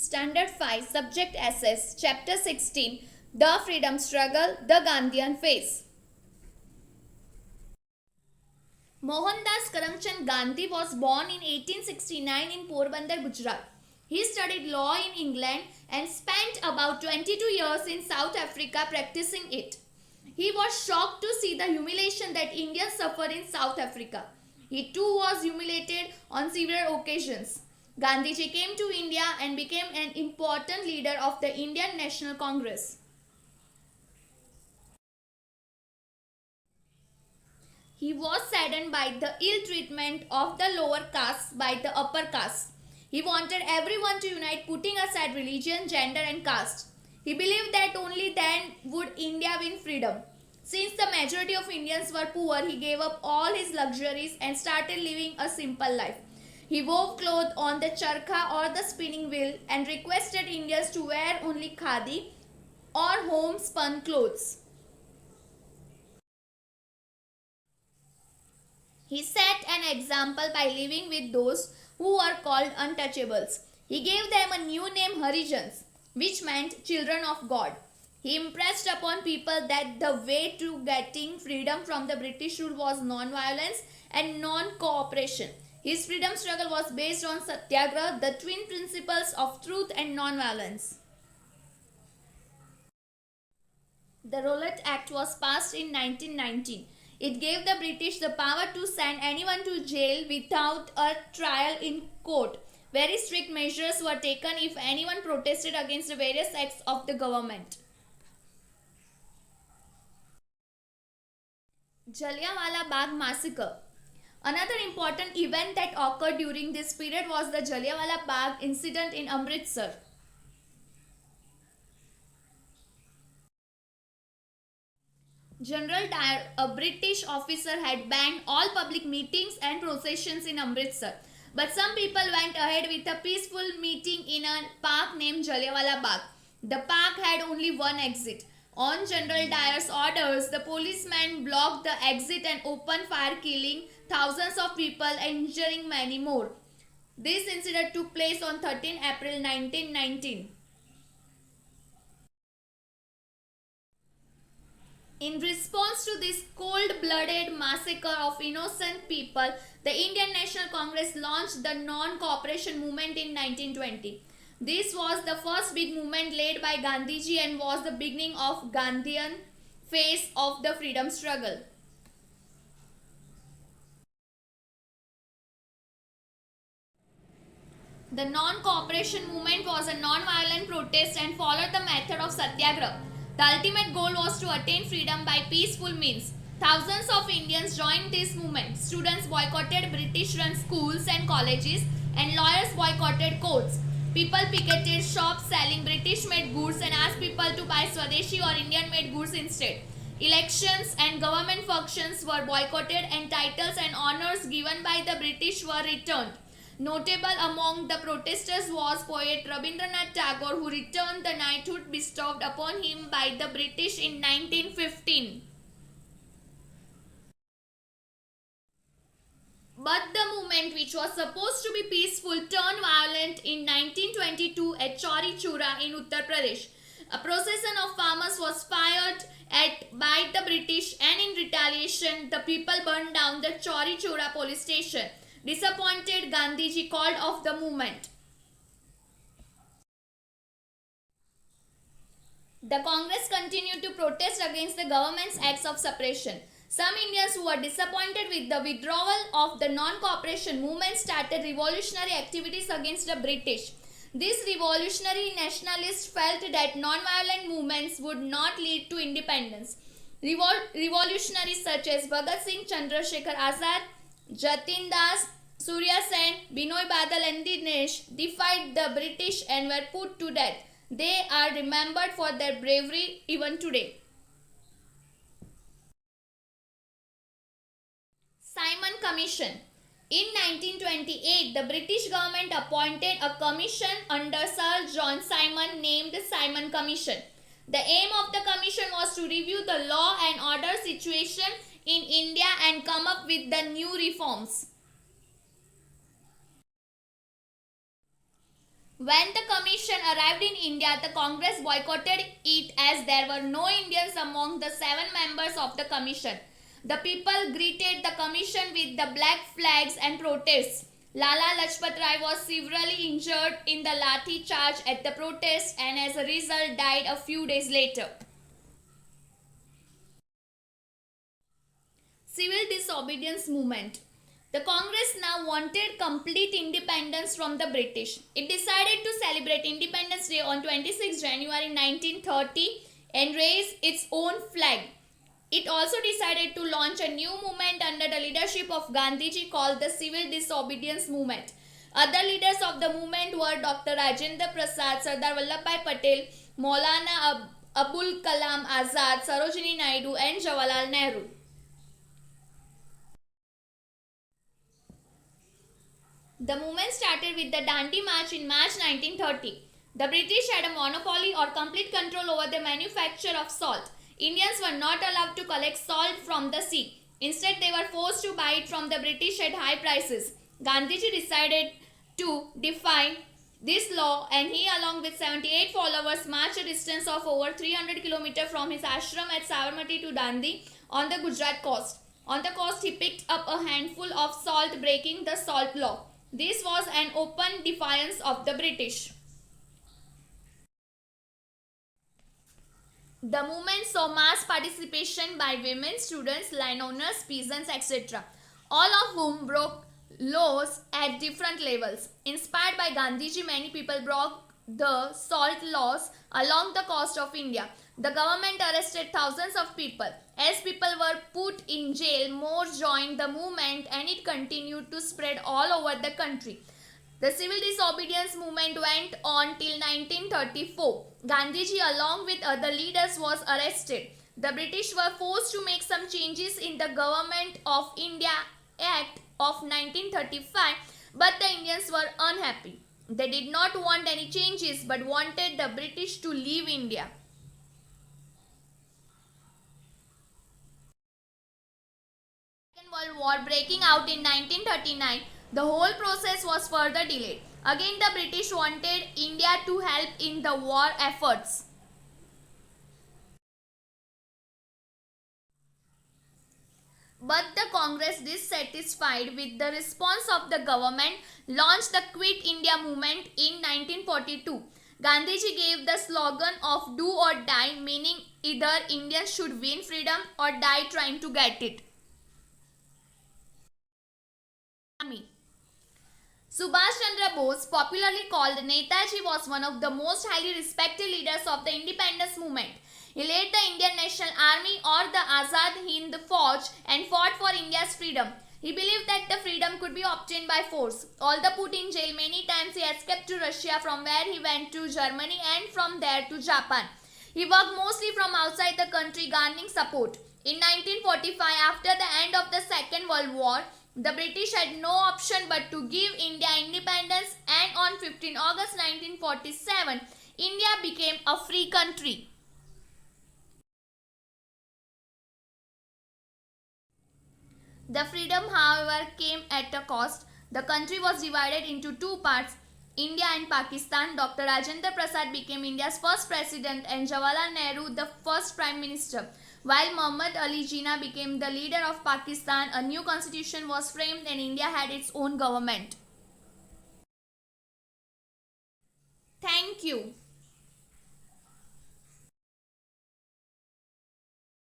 Standard 5, Subject SS, Chapter 16, The Freedom Struggle, The Gandhian Phase. Mohandas Karamchand Gandhi was born in 1869 in Porbandar, Gujarat. He studied law in England and spent about 22 years in South Africa practicing it. He was shocked to see the humiliation that Indians suffered in South Africa. He too was humiliated on several occasions. Gandhiji came to India and became an important leader of the Indian National Congress. He was saddened by the ill treatment of the lower castes by the upper caste. He wanted everyone to unite, putting aside religion, gender and caste. He believed that only then would India win freedom. Since the majority of Indians were poor, he gave up all his luxuries and started living a simple life. He wove cloth on the charkha or the spinning wheel and requested Indians to wear only khadi or homespun clothes. He set an example by living with those who were called untouchables. He gave them a new name, Harijans, which meant children of God. He impressed upon people that the way to getting freedom from the British rule was non-violence and non-cooperation. His freedom struggle was based on Satyagraha, the twin principles of truth and non-violence. The Rowlatt Act was passed in 1919. It gave the British the power to send anyone to jail without a trial in court. Very strict measures were taken if anyone protested against the various acts of the government. Jallianwala Bagh Massacre. Another important event that occurred during this period was the Jallianwala Bagh incident in Amritsar. General Dyer, a British officer, had banned all public meetings and processions in Amritsar. But some people went ahead with a peaceful meeting in a park named Jallianwala Bagh. The park had only one exit. On General Dyer's orders, the policemen blocked the exit and opened fire, killing thousands of people and injuring many more. This incident took place on 13 April 1919. In response to this cold-blooded massacre of innocent people, the Indian National Congress launched the Non-Cooperation Movement in 1920. This was the first big movement led by Gandhiji and was the beginning of Gandhian phase of the freedom struggle. The non-cooperation movement was a non-violent protest and followed the method of Satyagraha. The ultimate goal was to attain freedom by peaceful means. Thousands of Indians joined this movement. Students boycotted British-run schools and colleges, and lawyers boycotted courts. People picketed shops selling British-made goods and asked people to buy Swadeshi or Indian-made goods instead. Elections and government functions were boycotted and titles and honours given by the British were returned. Notable among the protesters was poet Rabindranath Tagore, who returned the knighthood bestowed upon him by the British in 1915. But the movement, which was supposed to be peaceful, turned violent in 1922 at Chauri Chura in Uttar Pradesh. A procession of farmers was fired at by the British, and in retaliation, the people burned down the Chauri Chura police station. Disappointed, Gandhiji called off the movement. The Congress continued to protest against the government's acts of suppression. Some Indians who were disappointed with the withdrawal of the non-cooperation movement started revolutionary activities against the British. These revolutionary nationalists felt that non-violent movements would not lead to independence. Revolutionaries such as Bhagat Singh, Chandrasekhar Azad, Jatin Das, Surya Sen, Binoy Badal and Dinesh defied the British and were put to death. They are remembered for their bravery even today. Simon Commission. In 1928, the British government appointed a commission under Sir John Simon named Simon Commission. The aim of the commission was to review the law and order situation in India and come up with the new reforms. When the commission arrived in India, the Congress boycotted it as there were no Indians among the 7 members of the commission. The people greeted the commission with the black flags and protests. Lala Lajpat Rai was severely injured in the lathi charge at the protest and as a result died a few days later. Civil disobedience movement. The Congress now wanted complete independence from the British. It decided to celebrate Independence Day on 26 January 1930 and raise its own flag. It also decided to launch a new movement under the leadership of Gandhiji called the Civil Disobedience Movement. Other leaders of the movement were Dr. Rajendra Prasad, Sardar Vallabhbhai Patel, Maulana Abul Kalam Azad, Sarojini Naidu and Jawaharlal Nehru. The movement started with the Dandi March in March 1930. The British had a monopoly or complete control over the manufacture of salt. Indians were not allowed to collect salt from the sea. Instead, they were forced to buy it from the British at high prices. Gandhiji decided to defy this law and he along with 78 followers marched a distance of over 300 km from his ashram at Sabarmati to Dandi on the Gujarat coast. On the coast, he picked up a handful of salt, breaking the salt law. This was an open defiance of the British. The movement saw mass participation by women, students, landowners, peasants, etc., all of whom broke laws at different levels. Inspired by Gandhiji, many people broke the salt laws along the coast of India. The government arrested thousands of people. As people were put in jail, more joined the movement and it continued to spread all over the country. The civil disobedience movement went on till 1934. Gandhiji along with other leaders was arrested. The British were forced to make some changes in the Government of India Act of 1935, but the Indians were unhappy. They did not want any changes but wanted the British to leave India. Second World War breaking out in 1939, the whole process was further delayed. Again, the British wanted India to help in the war efforts. But the Congress, dissatisfied with the response of the government, launched the Quit India movement in 1942. Gandhiji gave the slogan of do or die, meaning either Indians should win freedom or die trying to get it. Subhash Chandra Bose, popularly called Netaji, was one of the most highly respected leaders of the independence movement. He led the Indian National Army or the Azad Hind Fauj and fought for India's freedom. He believed that the freedom could be obtained by force. Although put in jail many times, he escaped to Russia, from where he went to Germany and from there to Japan. He worked mostly from outside the country, garnering support. In 1945, after the end of the Second World War, the British had no option but to give India independence, and on 15 August 1947, India became a free country. The freedom, however, came at a cost. The country was divided into two parts, India and Pakistan. Dr. Rajendra Prasad became India's first president and Jawaharlal Nehru the first prime minister. While Muhammad Ali Jinnah became the leader of Pakistan, a new constitution was framed and India had its own government. Thank you.